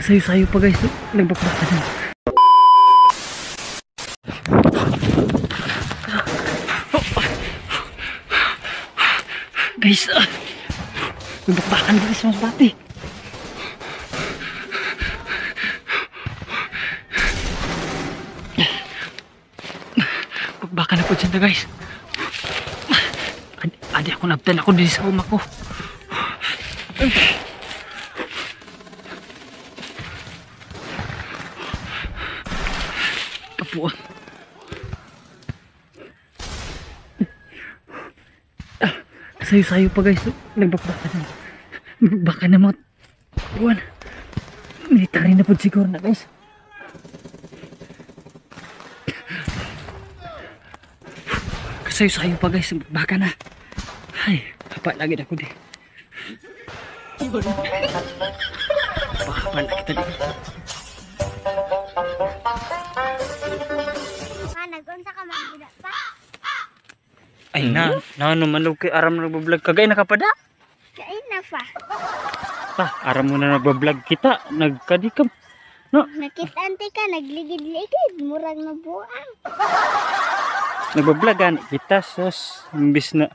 Sayo-sayo pa guys. Nagbakbaka na. Guys, nagbakbakan guys sa masbate. Bakbaka na po dyan na guys. Adi ako nabtan ako din sa uma ko. Kapuan. Sayo-sayo pa guys. Nagbakbaka na. Baka na mga buwan. Military na po siguro na guys. Sayo-sayo pa guys. Baka na. Ay, kapat lagi na ko di. Baka na kita di. Nag-unsa ka magbuda pa? Ay na naman kay aram na nagbablog kagay nakapada. Kain na pa. Aram mo na nagbablog kita, nagkadikam. No, Nakitante ka, nagligid-ligid, murag mabuang. nagbablog kita sus imbis na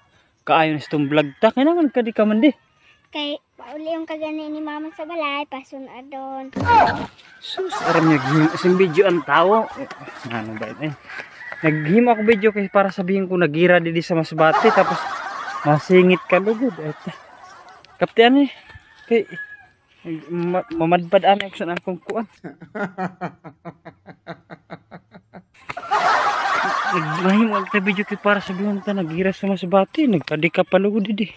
kaayo na itong vlog ta kaya naman kadikaman di. Kay pauli yung kagani ni mama sa balay, pasunadon. Sus, aram niya gihim isang video ang tao. Ano ba ito? Naghim ako video kasi para sabihin ko nagira di sa masbate tapos masingit ka lugod. Kaptian eh. Kay mamadpad ana ko sa akong kuan. Naghim ako video kay para sabihin ta nagira sa masbate, nagkadika pa lugod di.